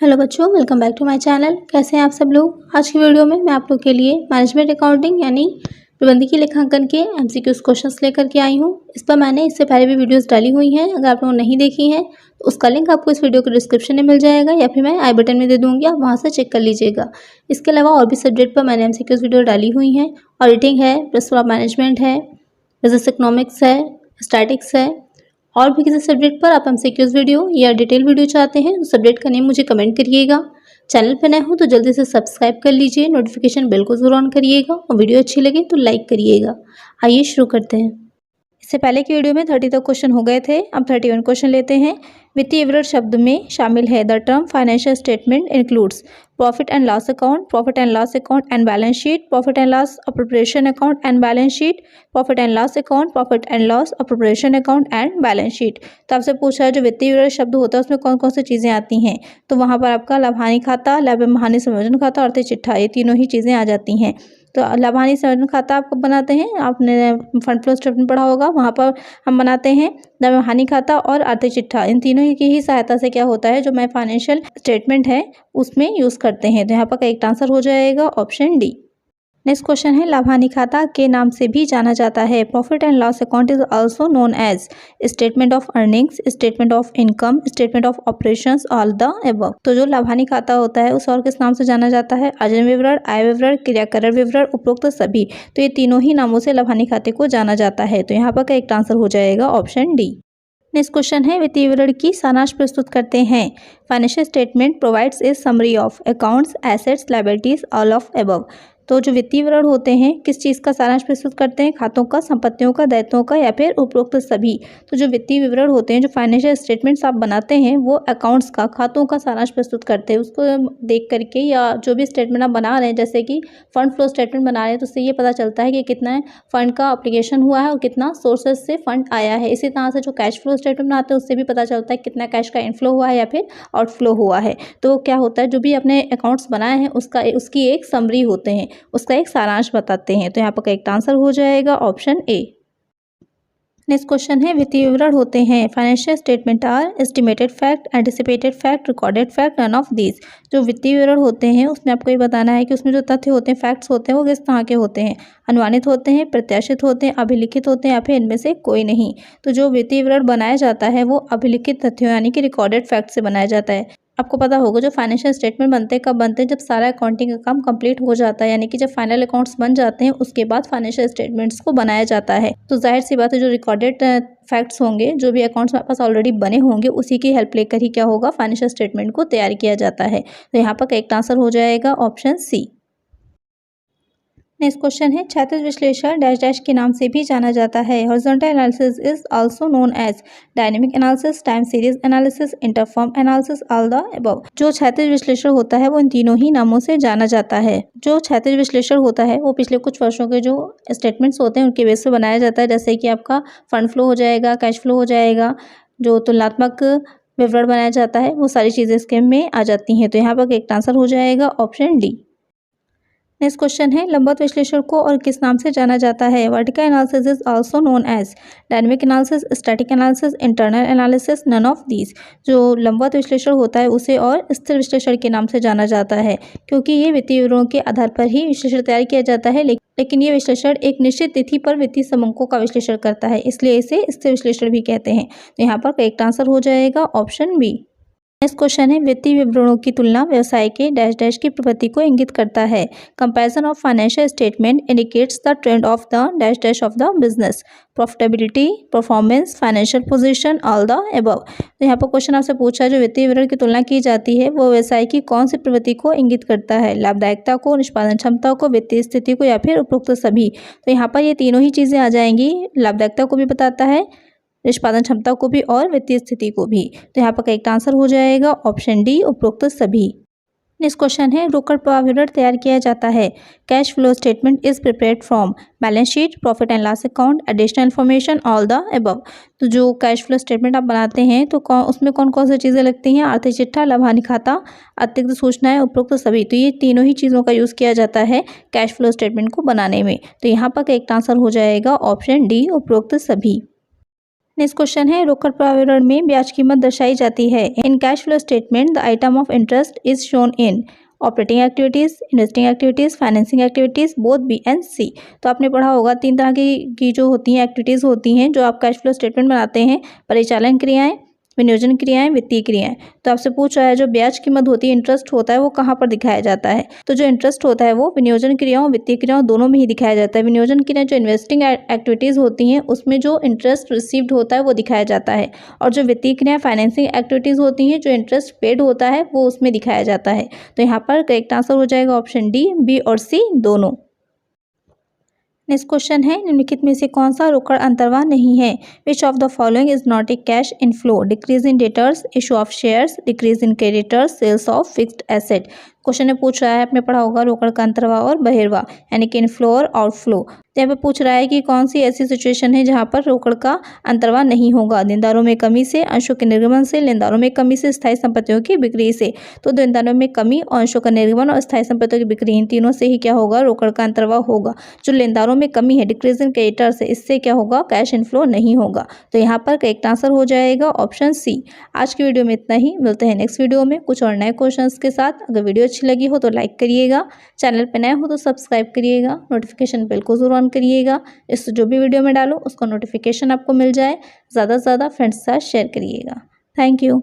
Hello बच्चों, welcome back to my channel. कैसे हैं आप सब लोग। आज की वीडियो में मैं आप लोग के लिए मैनेजमेंट अकाउंटिंग यानी प्रबंधकीय लेखांकन के एमसीक्यूज क्वेश्चंस लेकर के आई हूं। इस पर मैंने इससे पहले भी वीडियोस डाली हुई हैं। अगर आप लोगों ने नहीं देखी हैं तो उसका लिंक आपको इस वीडियो के डिस्क्रिप्शन में मिल जाएगा या फिर मैं आई बटन में दे दूँगी, आप वहाँ से चेक कर लीजिएगा। इसके अलावा और भी सब्जेक्ट पर मैंने एमसीक्यूज वीडियो डाली हुई हैं। ऑडिटिंग है, प्रिंसिपल ऑफ मैनेजमेंट है, बिजनेस इकोनॉमिक्स है, स्टैटिक्स है। और भी किसी सब्जेक्ट पर आप एमसीक्यूज वीडियो या डिटेल वीडियो चाहते हैं तो सब्जेक्ट का नेम मुझे कमेंट करिएगा। चैनल पर नए हो तो जल्दी से सब्सक्राइब कर लीजिए, नोटिफिकेशन बेल को जरूर ऑन करिएगा और वीडियो अच्छी लगे तो लाइक करिएगा। आइए शुरू करते हैं। इससे पहले की वीडियो में 30 तक क्वेश्चन हो गए थे, अब 31 क्वेश्चन लेते हैं। वित्तीय विवरण शब्द में शामिल है the term financial statement includes profit and loss account, profit and loss account and balance sheet, profit and loss appropriation account and balance sheet, profit and loss account, profit and loss appropriation account and balance sheet. तो आपसे पूछा है जो वित्तीय विवरण शब्द होता है उसमें कौन कौन सी चीज़ें आती हैं। तो वहाँ पर आपका लाभानी खाता, लाभ एवं हानि समायोजन खाता और आर्थिक चिट्ठा, ये तीनों ही चीज़ें आ जाती हैं। तो लाभानी समायोजन खाता आप कब बनाते हैं, आपने फंड फ्लो स्टेटमेंट पढ़ा होगा, वहाँ पर हम बनाते हैं लाभ हानि खाता और आर्थिक चिट्ठा। इन तीनों की ही सहायता से क्या होता है, जो मैं फाइनेंशियल स्टेटमेंट है उसमें यूज़ करते हैं। तो यहाँ पर करेक्ट आंसर हो जाएगा ऑप्शन डी। नेक्स्ट क्वेश्चन है लाभानी खाता के नाम से भी जाना जाता है। Profit and loss account is also known as statement of earnings, statement of income, statement of operations, all the above. तो जो लाभानी खाता होता है उस और किस नाम से जाना जाता है, अर्जन विवरण, आय विवरण, क्रियाकरण विवरण, उपरोक्त सभी। तो ये तीनों ही नामों से लाभानी खाते को जाना जाता है। तो यहाँ पर करेक्ट आंसर हो जाएगा ऑप्शन डी। नेक्स्ट क्वेश्चन है वित्तीय विवरण की सारांश प्रस्तुत करते हैं। Financial statement provides a summary of accounts, assets, liabilities, all of above. तो जो वित्तीय विवरण होते हैं किस चीज़ का सारांश प्रस्तुत करते हैं, खातों का, संपत्तियों का, दायित्वों का या फिर उपरोक्त सभी। तो जो वित्तीय विवरण होते हैं, जो फाइनेंशियल स्टेटमेंट्स आप बनाते हैं वो अकाउंट्स का, खातों का सारांश प्रस्तुत करते हैं। उसको देख करके या जो भी स्टेटमेंट आप बना रहे हैं, जैसे कि फंड फ्लो स्टेटमेंट बना रहे हैं, तो उससे ये पता चलता है कि कितना फंड का अप्लीकेशन हुआ है और कितना सोर्सेज से फंड आया है। इसी तरह से जो कैश फ्लो स्टेटमेंट बनाते हैं उससे भी पता चलता है कितना कैश का इनफ्लो हुआ है या फिर आउटफ्लो हुआ है। तो क्या होता है, जो भी अपने अकाउंट्स बनाए हैं उसकी एक समरी होते हैं, उसका एक सारांश बताते हैं। तो यहाँ पर करेक्ट आंसर हो जाएगा ऑप्शन ए। नेक्स्ट क्वेश्चन है वित्तीय विवरण होते हैं। Financial statement are estimated fact, anticipated fact, recorded fact, none of these. जो वित्तीय विवरण होते हैं उसमें आपको ये बताना है कि उसमें जो तथ्य होते हैं, फैक्ट्स होते हैं, वो किस तरह के होते हैं, अनुमानित होते हैं, प्रत्याशित होते हैं, अभिलिखित होते हैं या फिर इनमें से कोई नहीं। तो जो वित्तीय विवरण बनाया जाता है वो अभिलिखित तथ्यों यानी कि रिकॉर्डेड फैक्ट से बनाया जाता है। आपको पता होगा जो फाइनेंशियल स्टेटमेंट बनते हैं कब बनते हैं, जब सारा अकाउंटिंग का काम कंप्लीट हो जाता है, यानी कि जब फाइनल अकाउंट्स बन जाते हैं उसके बाद फाइनेंशियल स्टेटमेंट्स को बनाया जाता है। तो जाहिर सी बात है जो रिकॉर्डेड फैक्ट्स होंगे, जो भी अकाउंट्स हमारे पास ऑलरेडी बने होंगे, उसी की हेल्प लेकर ही क्या होगा, फाइनेंशियल स्टेटमेंट को तैयार किया जाता है। तो यहाँ पर करेक्ट आंसर हो जाएगा ऑप्शन सी। नेक्स्ट क्वेश्चन है क्षैतिज विश्लेषण डैश डैश के नाम से भी जाना जाता है। Horizontal analysis is also known as dynamic analysis, time series analysis, interform analysis, all the above. जो क्षैतिज विश्लेषण होता है वो इन तीनों ही नामों से जाना जाता है। जो क्षैतिज विश्लेषण होता है वो पिछले कुछ वर्षों के जो स्टेटमेंट्स होते हैं उनके बेस पर बनाया जाता है, जैसे कि आपका फंड फ्लो हो जाएगा, कैश फ्लो हो जाएगा, जो तुलनात्मक विवरण बनाया जाता है, वो सारी चीज़ें इसके में आ जाती हैं। तो यहाँ पर एक आंसर हो जाएगा ऑप्शन डी। नेक्स्ट क्वेश्चन है लंबवत विश्लेषण को और किस नाम से जाना जाता है। Vertical analysis is also known as dynamic analysis, static analysis, internal analysis, none of these. जो लंबवत विश्लेषण होता है उसे और स्थिर विश्लेषण के नाम से जाना जाता है, क्योंकि ये वित्तीय विवरणों के आधार पर ही विश्लेषण तैयार किया जाता है, लेकिन ये विश्लेषण एक निश्चित तिथि पर वित्तीय समंकों का विश्लेषण करता है, इसलिए इसे स्थिर विश्लेषण भी कहते हैं। तो यहाँ पर करेक्ट आंसर हो जाएगा ऑप्शन बी। नेक्स्ट क्वेश्चन है वित्तीय विवरणों की तुलना व्यवसाय के डैश डैश की प्रवृत्ति को इंगित करता है। Comparison of financial statement indicates the trend of the dash dash of the business, profitability, performance, financial position, all the above. तो यहाँ पर क्वेश्चन आपसे पूछा जो वित्तीय विवरण की तुलना की जाती है वो व्यवसाय की कौन सी प्रवृत्ति को इंगित करता है, लाभदायकता को, निष्पादन क्षमता को, वित्तीय स्थिति को या फिर उपरोक्त सभी। तो यहाँ पर ये तीनों ही चीज़ें आ जाएंगी, लाभदायकता को भी बताता है, निष्पादन क्षमता को भी और वित्तीय स्थिति को भी। तो यहाँ पर करेक्ट आंसर हो जाएगा ऑप्शन डी, उपरोक्त सभी। नेक्स्ट क्वेश्चन है रोकड़ प्रवाह विवरण तैयार किया जाता है। Cash flow statement is prepared from balance sheet, profit and loss account, additional information, all the above. तो जो कैश फ्लो स्टेटमेंट आप बनाते हैं तो उसमें कौन कौन सी चीज़ें लगती हैं, आर्थिक चिट्ठा, लाभानी खाता, अतिरिक्त सूचनाएं, उपरोक्त सभी। तो ये तीनों ही चीज़ों का यूज़ किया जाता है कैश फ्लो स्टेटमेंट को बनाने में। तो यहाँ पर करेक्ट आंसर हो जाएगा ऑप्शन डी, उपरोक्त सभी। नेक्स्ट क्वेश्चन है, रोकड़ प्रारूप में ब्याज कीमत दर्शाई जाती है। In cash flow statement the item of interest is shown in operating activities, investing activities, financing activities, both B and C. तो आपने पढ़ा होगा 3 तरह की जो होती हैं एक्टिविटीज़ होती हैं जो आप कैश फ्लो स्टेटमेंट बनाते हैं, परिचालन क्रियाएं, विनियोजन क्रियाएं, वित्तीय क्रियाएं। तो आपसे पूछ रहा है जो ब्याज कीमत होती है, इंटरेस्ट होता है, वो कहाँ पर दिखाया जाता है। तो जो इंटरेस्ट होता है वो विनियोजन क्रियाओं, वित्तीय क्रियाओं दोनों में ही दिखाया जाता है। विनियोजन क्रिया जो इन्वेस्टिंग एक्टिविटीज़ होती हैं उसमें जो इंटरेस्ट रिसीव्ड होता है वो दिखाया जाता है, और जो वित्तीय क्रिया फाइनेंसिंग एक्टिविटीज़ होती हैं जो इंटरेस्ट पेड होता है वो उसमें दिखाया जाता है। तो यहाँ पर करेक्ट आंसर हो जाएगा ऑप्शन डी, बी और सी दोनों। नेक्स्ट क्वेश्चन है, निम्नलिखित में से कौन सा रोकड़ अंतर्वाह नहीं है। Which of the following is not a cash inflow, decrease in debtors, issue of shares, decrease in creditors, sales of fixed asset. Question में पूछ रहा है, आपने पढ़ा होगा रोकड़ का अंतर्वाह और बहिर्वाह, यानी कि इनफ्लो और आउटफ्लो। तो यहाँ पे पूछ रहा है कि कौन सी ऐसी सिचुएशन है जहाँ पर रोकड़ का अंतर्वाह नहीं होगा। देनदारों में कमी से, अंशों के निर्गमन से, लेनदारों में कमी से, स्थायी संपत्तियों की बिक्री से। तो देनदारों में कमी, अंशों का निर्गमन और स्थायी संपत्तियों की बिक्री, इन तीनों से ही क्या होगा, रोकड़ का अंतर्वाह होगा। जो लेनदारों में कमी है, डिक्रीज इन क्रेडिटर्स से, इससे क्या होगा, कैश इनफ्लो नहीं होगा। तो यहाँ पर करेक्ट आंसर हो जाएगा ऑप्शन सी। आज की वीडियो में इतना ही, मिलते हैं नेक्स्ट वीडियो में कुछ और नए क्वेश्चंस के साथ। अगर वीडियो अच्छी लगी हो तो लाइक करिएगा, चैनल पर नए हो तो सब्सक्राइब करिएगा, नोटिफिकेशन बेल को जरूर ऑन करिएगा, इससे जो भी वीडियो में डालो उसका नोटिफिकेशन आपको मिल जाए। ज़्यादा से ज़्यादा फ्रेंड्स के साथ शेयर करिएगा। Thank you.